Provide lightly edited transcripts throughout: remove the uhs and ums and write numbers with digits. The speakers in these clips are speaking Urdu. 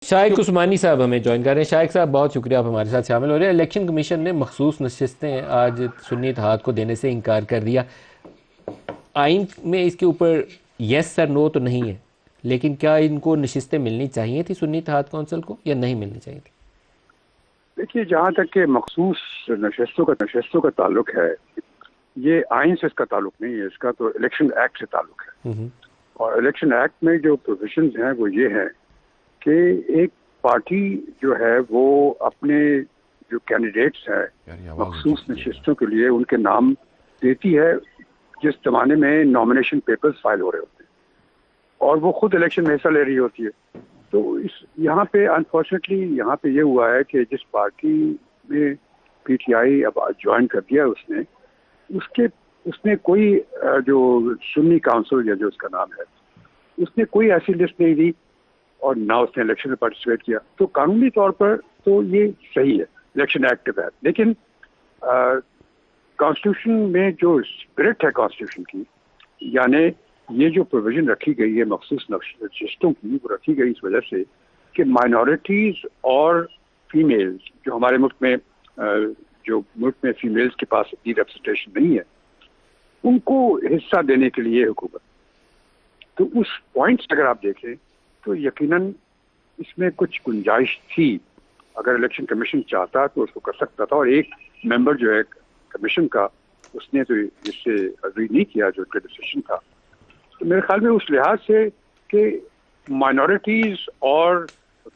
شائق عثمانی صاحب ہمیں جوائن کر رہے ہیں۔ شائق صاحب بہت شکریہ، آپ ہمارے ساتھ شامل ہو رہے ہیں۔ الیکشن کمیشن نے مخصوص نشستیں آج سنی اتحاد کو دینے سے انکار کر دیا۔ آئین میں اس کے اوپر یس سر نو تو نہیں ہے، لیکن کیا ان کو نشستیں ملنی چاہیے تھی سنی اتحاد کونسل کو یا نہیں ملنی چاہیے تھی؟ دیکھیے، جہاں تک کہ مخصوص نشستوں کا تعلق ہے، یہ آئین سے اس کا تعلق نہیں ہے، اس کا تو الیکشن ایکٹ سے تعلق ہے۔ اور الیکشن ایکٹ میں جو پروویژنز ہیں وہ یہ ہیں کہ ایک پارٹی جو ہے وہ اپنے جو کینڈیڈیٹس ہیں مخصوص نشستوں کے لیے ان کے نام دیتی ہے جس زمانے میں نامینیشن پیپرز فائل ہو رہے ہوتے ہیں، اور وہ خود الیکشن میں حصہ لے رہی ہوتی ہے۔ تو یہاں پہ انفارچونیٹلی یہاں پہ یہ ہوا ہے کہ جس پارٹی میں پی ٹی آئی اب جوائن کر دیا اس نے کوئی جو سنی کاؤنسل یا جو اس کا نام ہے اس نے کوئی ایسی لسٹ نہیں دی اور نہ اس نے الیکشن میں پارٹیسپیٹ کیا۔ تو قانونی طور پر تو یہ صحیح ہے الیکشن ایکٹ کے تحت، لیکن کانسٹیٹیوشن میں جو اسپرٹ ہے کانسٹیٹیوشن کی، یعنی یہ جو پروویژن رکھی گئی ہے مخصوص نشستوں کی، وہ رکھی گئی اس وجہ سے کہ مائنورٹیز اور فیمیلز جو ہمارے ملک میں فیمیلز کے پاس اتنی ریپرزنٹیشن نہیں ہے، ان کو حصہ دینے کے لیے حکومت، تو اس پوائنٹ سے اگر آپ دیکھیں تو یقیناً اس میں کچھ گنجائش تھی۔ اگر الیکشن کمیشن چاہتا تو اس کو کر سکتا تھا، اور ایک ممبر جو ہے کمیشن کا اس نے تو اس سے اگری نہیں کیا جو ان کا ڈیسیشن تھا۔ تو میرے خیال میں اس لحاظ سے کہ مائنورٹیز اور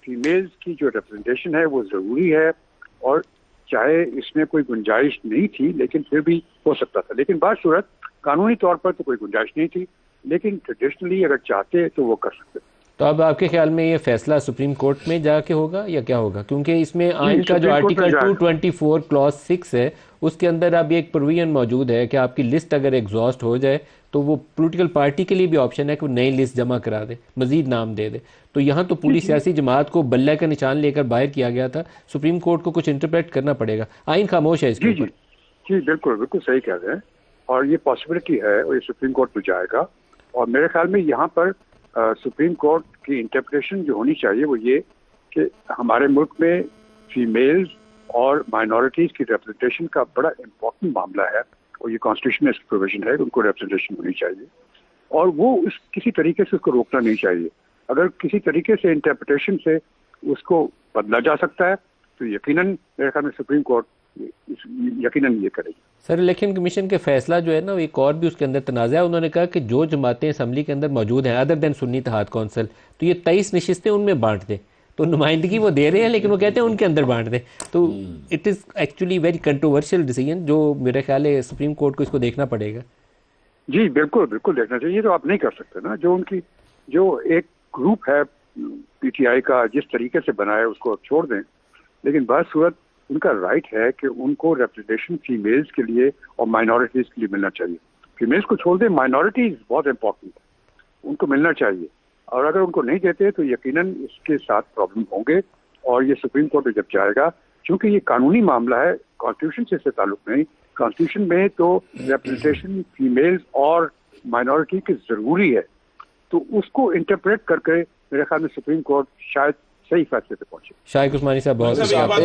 فیمیلز کی جو ریپرزنٹیشن ہے وہ ضروری ہے، اور چاہے اس میں کوئی گنجائش نہیں تھی لیکن پھر بھی ہو سکتا تھا، لیکن بعض صورت قانونی طور پر تو کوئی گنجائش نہیں تھی، لیکن ٹریڈیشنلی اگر چاہتے تو وہ کر سکتے۔ تو اب آپ کے خیال میں یہ فیصلہ سپریم کورٹ میں جا کے ہوگا یا کیا ہوگا؟ کیونکہ اس میں آئین کا جو آرٹیکل 224 کلاس 6 ہے اس کے اندر اب ایک پروویژن موجود ہے کہ آپ کی لسٹ اگر ایگزاسٹ ہو جائے تو وہ پولیٹیکل پارٹی کے لیے بھی آپشن ہے کہ وہ نئی لسٹ جمع کرا دے، مزید نام دے دے۔ تو یہاں تو پوری سیاسی جماعت کو بلے کا نشان لے کر باہر کیا گیا تھا، سپریم کورٹ کو کچھ انٹرپریٹ کرنا پڑے گا۔ آئین خاموش ہے اس کے اوپر۔ جی بالکل صحیح کہہ رہے ہیں، اور یہ پاسبلٹی ہے اور یہ سپریم کورٹ میں جائے گا، اور میرے خیال میں یہاں پر سپریم کورٹ کی انٹرپریٹیشن جو ہونی چاہیے وہ یہ کہ ہمارے ملک میں فیمیلز اور مائنورٹیز کی ریپرزنٹیشن کا بڑا امپورٹنٹ معاملہ ہے، اور یہ کانسٹیٹیوشن میں اس کی پروویژن ہے کہ ان کو ریپرزنٹیشن ہونی چاہیے، اور وہ کسی طریقے سے اس کو روکنا نہیں چاہیے۔ اگر کسی طریقے سے انٹرپریٹیشن سے اس کو بدلا جا سکتا ہے تو یقیناً میرے خیال میں سپریم کورٹ یقیناً یہ کرے گی۔ سر، الیکشن کمیشن کے فیصلہ جو ہے نا، ایک اور بھی اس کے اندر تنازع ہے۔ انہوں نے کہا کہ جو جماعتیں اسمبلی کے اندر موجود ہیں ادر دین سنی اتحاد کونسل، تو یہ 23 نشستیں ان میں بانٹ دیں۔ تو نمائندگی وہ دے رہے ہیں لیکن وہ کہتے ہیں ان کے اندر بانٹ دیں۔ تو it is actually very controversial decision, جو میرے خیال ہے سپریم کورٹ کو اس کو دیکھنا پڑے گا۔ جی بالکل دیکھنا چاہیے، تو آپ نہیں کر سکتے نا، جو ایک گروپ ہے پی ٹی آئی کا جس طریقے سے بنا ہے اس کو چھوڑ دیں، لیکن بعض صورت ان کا رائٹ ہے کہ ان کو ریپرزنٹیشن فیمیلز کے لیے اور مائنورٹیز کے لیے ملنا چاہیے۔ فیمیلز کو چھوڑ دیں، مائنورٹیز بہت امپورٹنٹ ہے، ان کو ملنا چاہیے، اور اگر ان کو نہیں دیتے تو یقیناً اس کے ساتھ پرابلم ہوں گے، اور یہ سپریم کورٹ میں جب جائے گا، چونکہ یہ قانونی معاملہ ہے، کانسٹیٹیوشن سے اس سے تعلق نہیں۔ کانسٹیٹیوشن میں تو ریپرزنٹیشن فیمیلز اور مائنورٹی کی ضروری ہے، تو اس کو انٹرپریٹ کر کے میرے خیال میں سپریم کورٹ شاید صحیح فیصلے پہ پہنچے۔ شائق عثمانی صاحب بہت شکریہ۔